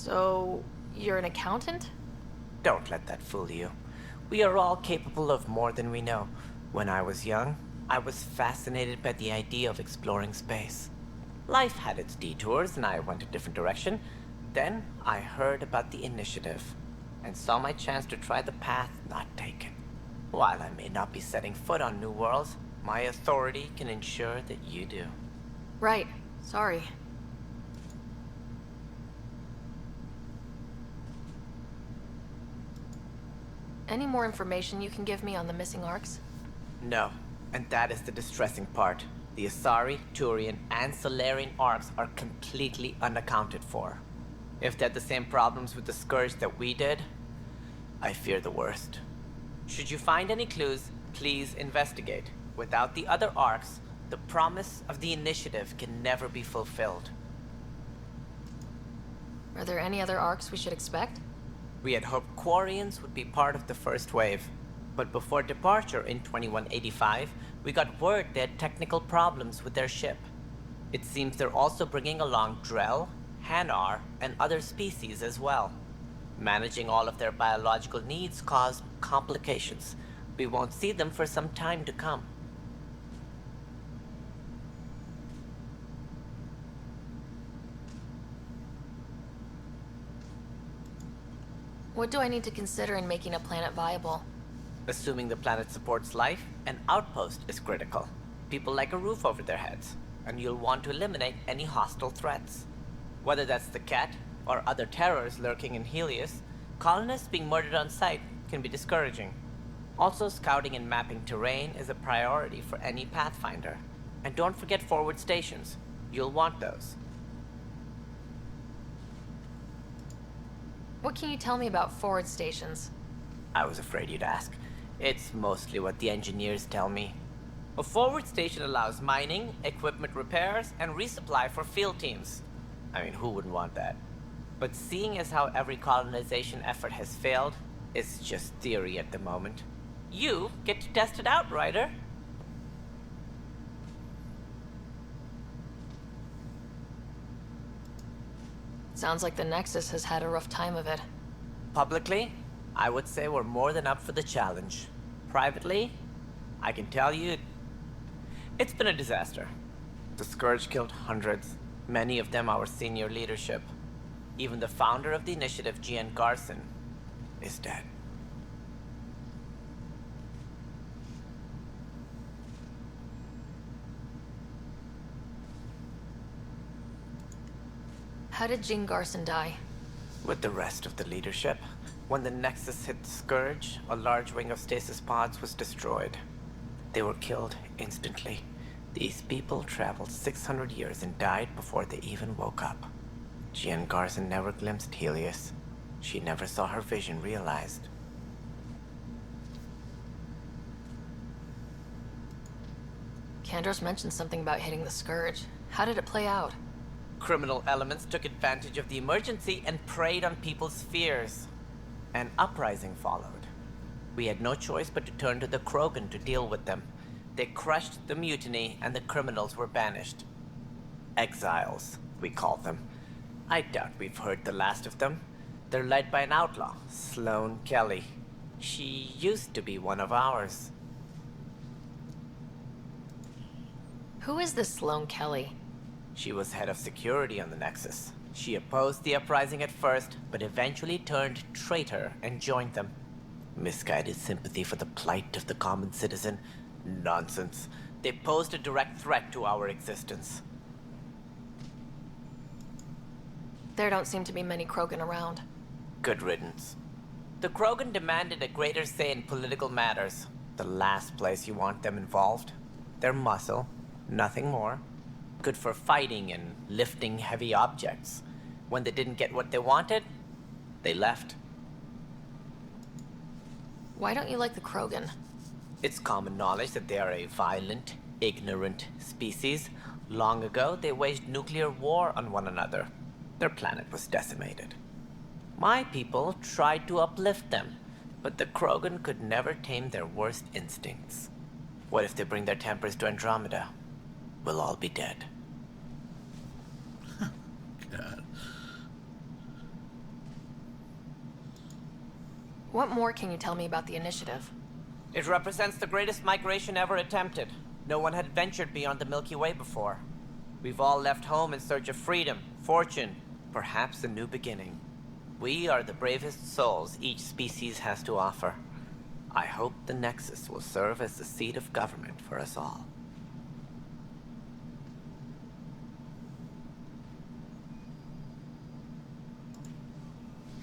So, you're an accountant? Don't let that fool you. We are all capable of more than we know. When I was young, I was fascinated by the idea of exploring space. Life had its detours and I went a different direction. Then I heard about the initiative and saw my chance to try the path not taken. While I may not be setting foot on new worlds, my authority can ensure that you do. Right. Sorry. Any more information you can give me on the missing arcs? No, and that is the distressing part. The Asari, Turian, and Solarian arcs are completely unaccounted for. If they had the same problems with the Scourge that we did, I fear the worst. Should you find any clues, please investigate. Without the other arcs, the promise of the initiative can never be fulfilled. Are there any other arcs we should expect? We had hoped Quarians would be part of the first wave, but before departure in 2185, we got word they had technical problems with their ship. It seems they're also bringing along Drell, Hanar, and other species as well. Managing all of their biological needs caused complications. We won't see them for some time to come. What do I need to consider in making a planet viable? Assuming the planet supports life, an outpost is critical. People like a roof over their heads, and you'll want to eliminate any hostile threats. Whether that's the cat or other terrors lurking in Helios, colonists being murdered on sight can be discouraging. Also, scouting and mapping terrain is a priority for any Pathfinder. And don't forget forward stations. You'll want those. What can you tell me about forward stations? I was afraid you'd ask. It's mostly what the engineers tell me. A forward station allows mining, equipment repairs, and resupply for field teams. I mean, who wouldn't want that? But seeing as how every colonization effort has failed, it's just theory at the moment. You get to test it out, Ryder. Sounds like the Nexus has had a rough time of it. Publicly, I would say we're more than up for the challenge. Privately, I can tell you, it's been a disaster. The Scourge killed hundreds, many of them our senior leadership. Even the founder of the initiative, Gian Garson, is dead. How did Jean Garson die? With the rest of the leadership, when the Nexus hit the Scourge, a large wing of stasis pods was destroyed. They were killed instantly. These people traveled 600 years and died before they even woke up. Jean Garson never glimpsed Helios. She never saw her vision realized. Kandros mentioned something about hitting the Scourge. How did it play out? Criminal elements took advantage of the emergency and preyed on people's fears. An uprising followed. We had no choice but to turn to the Krogan to deal with them. They crushed the mutiny and the criminals were banished. Exiles, we call them. I doubt we've heard the last of them. They're led by an outlaw, Sloane Kelly. She used to be one of ours. Who is this Sloane Kelly? She was head of security on the Nexus. She opposed the uprising at first, but eventually turned traitor and joined them. Misguided sympathy for the plight of the common citizen? Nonsense. They posed a direct threat to our existence. There don't seem to be many Krogan around. Good riddance. The Krogan demanded a greater say in political matters. The last place you want them involved. Their muscle, nothing more. Good for fighting and lifting heavy objects. When they didn't get what they wanted, they left. Why don't you like the Krogan? It's common knowledge that they are a violent, ignorant species. Long ago, they waged nuclear war on one another. Their planet was decimated. My people tried to uplift them, but the Krogan could never tame their worst instincts. What if they bring their tempers to Andromeda? We'll all be dead. God. What more can you tell me about the initiative? It represents the greatest migration ever attempted. No one had ventured beyond the Milky Way before. We've all left home in search of freedom, fortune, perhaps a new beginning. We are the bravest souls each species has to offer. I hope the Nexus will serve as the seat of government for us all.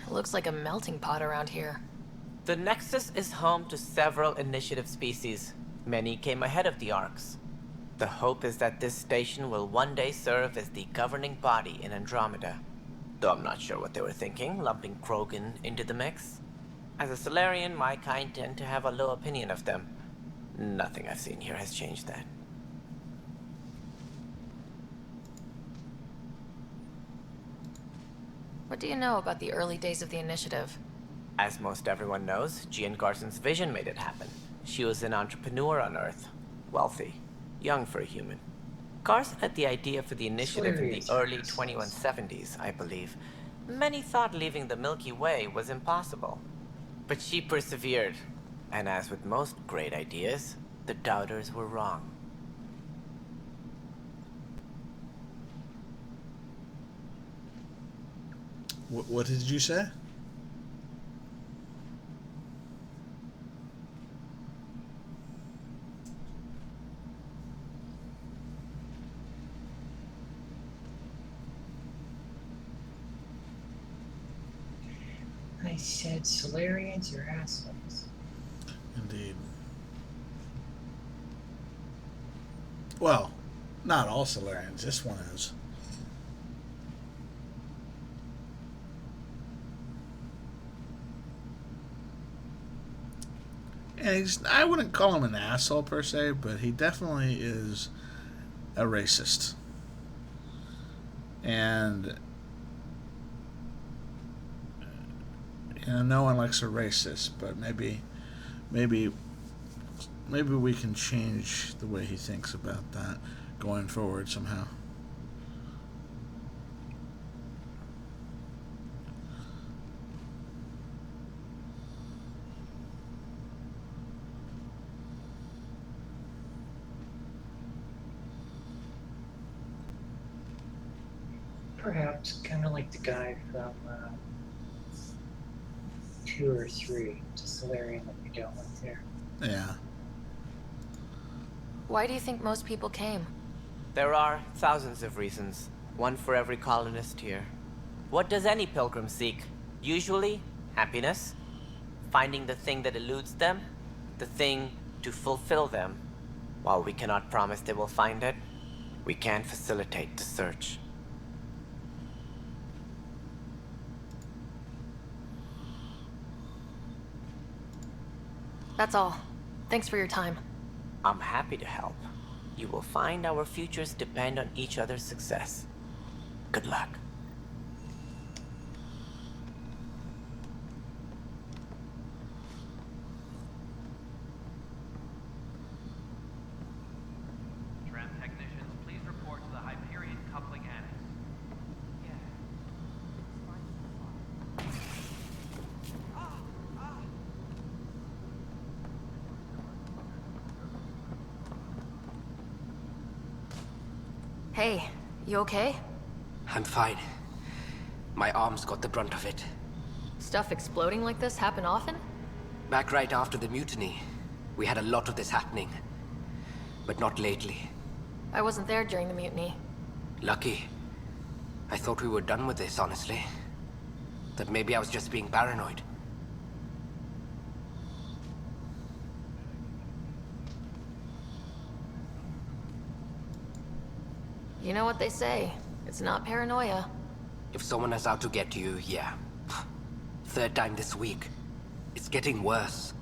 It looks like a melting pot around here. The Nexus is home to several initiative species. Many came ahead of the Arks. The hope is that this station will one day serve as the governing body in Andromeda. Though I'm not sure what they were thinking, lumping Krogan into the mix. As a Solarian, my kind tend to have a low opinion of them. Nothing I've seen here has changed that. What do you know about the early days of the initiative? As most everyone knows, Gian Garson's vision made it happen. She was an entrepreneur on Earth. Wealthy. Young for a human. Garson had the idea for the initiative in the early 2170s, I believe. Many thought leaving the Milky Way was impossible. But she persevered. And as with most great ideas, the doubters were wrong. What did you say? I said Solarians are assholes. Indeed. Well, not all Solarians. This one is. And I wouldn't call him an asshole per se, but he definitely is a racist. And no one likes a racist, but maybe we can change the way he thinks about that going forward somehow. Perhaps kind of like the guy from 2 or 3, the Solarian that we dealt with there. Yeah. Why do you think most people came? There are thousands of reasons, one for every colonist here. What does any pilgrim seek? Usually, happiness. Finding the thing that eludes them, the thing to fulfill them. While we cannot promise they will find it, we can facilitate the search. That's all. Thanks for your time. I'm happy to help. You will find our futures depend on each other's success. Good luck. Tram technicians, please report to the Hyperion coupling annex. Hey, you okay? I'm fine. My arms got the brunt of it. Stuff exploding like this happen often? Back right after the mutiny, we had a lot of this happening. But not lately. I wasn't there during the mutiny. Lucky. I thought we were done with this, honestly. That maybe I was just being paranoid. You know what they say. It's not paranoia. If someone is out to get you, yeah. Third time this week. It's getting worse.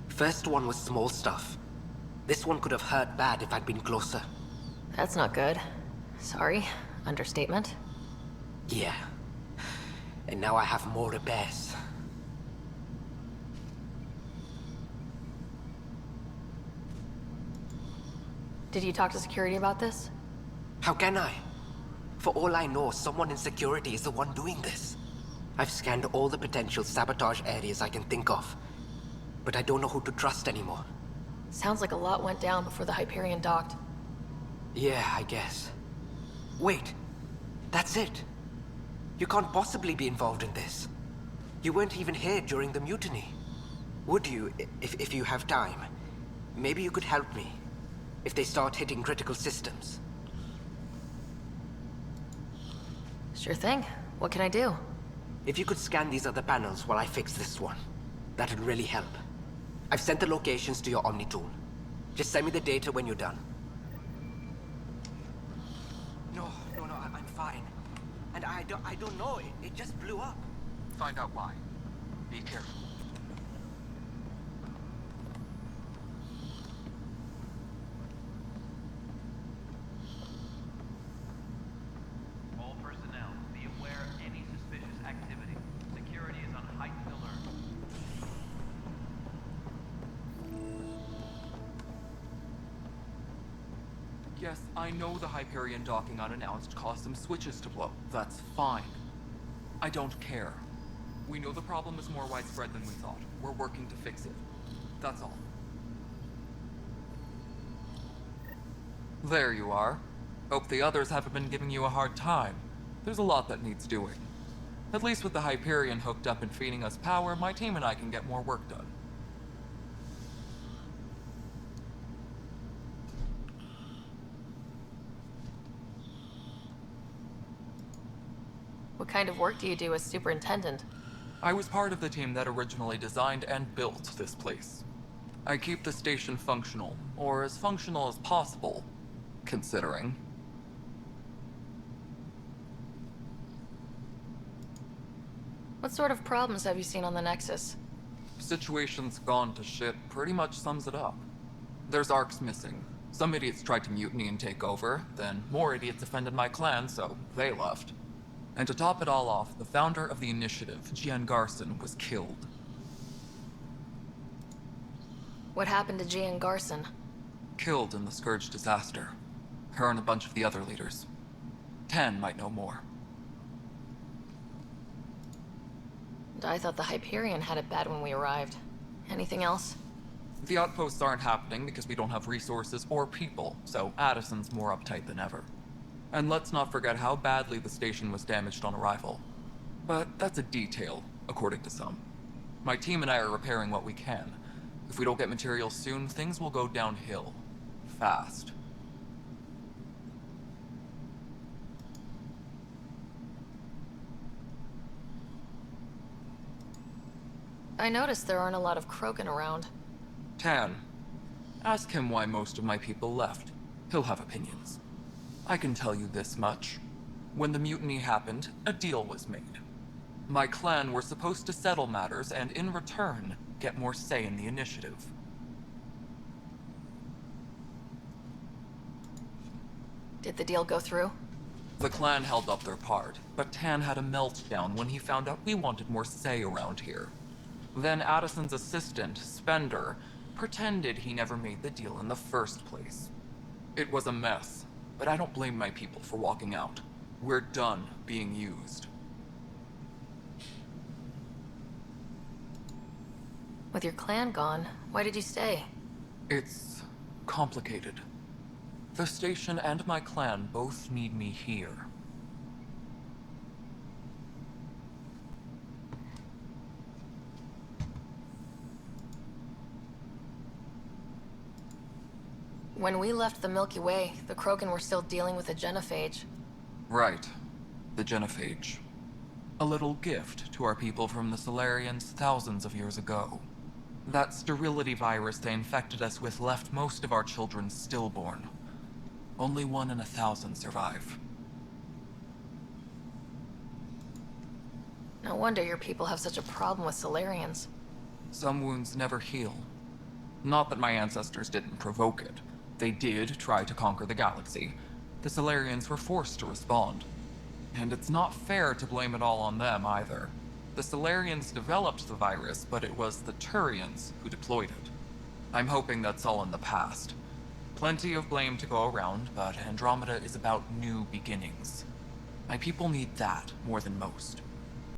First one was small stuff. This one could have hurt bad if I'd been closer. That's not good. Sorry. Understatement. Yeah. And now I have more repairs. Did you talk to security about this? How can I? For all I know, someone in security is the one doing this. I've scanned all the potential sabotage areas I can think of, but I don't know who to trust anymore. Sounds like a lot went down before the Hyperion docked. Yeah, I guess. Wait, that's it. You can't possibly be involved in this. You weren't even here during the mutiny. Would you, if you have time? Maybe you could help me, if they start hitting critical systems. Sure thing. What can I do? If you could scan these other panels while I fix this one, that'd really help. I've sent the locations to your Omni tool. Just send me the data when you're done. No, I'm fine. And I don't know, it just blew up. Find out why. Be careful. All personnel, be aware of any suspicious activity. Security is on heightened alert. Yes, I know the Hyperion docking unannounced caused some switches to blow. That's fine. I don't care. We know the problem is more widespread than we thought. We're working to fix it. That's all. There you are. Hope the others haven't been giving you a hard time. There's a lot that needs doing. At least with the Hyperion hooked up and feeding us power, my team and I can get more work done. What kind of work do you do as superintendent? I was part of the team that originally designed and built this place. I keep the station functional, or as functional as possible, considering. What sort of problems have you seen on the Nexus? Situation's gone to shit pretty much sums it up. There's arcs missing. Some idiots tried to mutiny and take over, then more idiots offended my clan, so they left. And to top it all off, the founder of the initiative, Gian Garson, was killed. What happened to Gian Garson? Killed in the Scourge disaster. Her and a bunch of the other leaders. Tan might know more. And I thought the Hyperion had it bad when we arrived. Anything else? The outposts aren't happening because we don't have resources or people, so Addison's more uptight than ever. And let's not forget how badly the station was damaged on arrival. But that's a detail, according to some. My team and I are repairing what we can. If we don't get materials soon, things will go downhill. Fast. I noticed there aren't a lot of Krogan around. Tan. Ask him why most of my people left. He'll have opinions. I can tell you this much. When the mutiny happened, a deal was made. My clan were supposed to settle matters and, in return, get more say in the initiative. Did the deal go through? The clan held up their part, but Tan had a meltdown when he found out we wanted more say around here. Then Addison's assistant, Spender, pretended he never made the deal in the first place. It was a mess, but I don't blame my people for walking out. We're done being used. With your clan gone, why did you stay? It's complicated. The station and my clan both need me here. When we left the Milky Way, the Krogan were still dealing with the genophage. Right. The genophage. A little gift to our people from the Solarians thousands of years ago. That sterility virus they infected us with left most of our children stillborn. Only 1 in 1,000 survive. No wonder your people have such a problem with Solarians. Some wounds never heal. Not that my ancestors didn't provoke it. They did try to conquer the galaxy. The Solarians were forced to respond. And it's not fair to blame it all on them, either. The Solarians developed the virus, but it was the Turians who deployed it. I'm hoping that's all in the past. Plenty of blame to go around, but Andromeda is about new beginnings. My people need that more than most.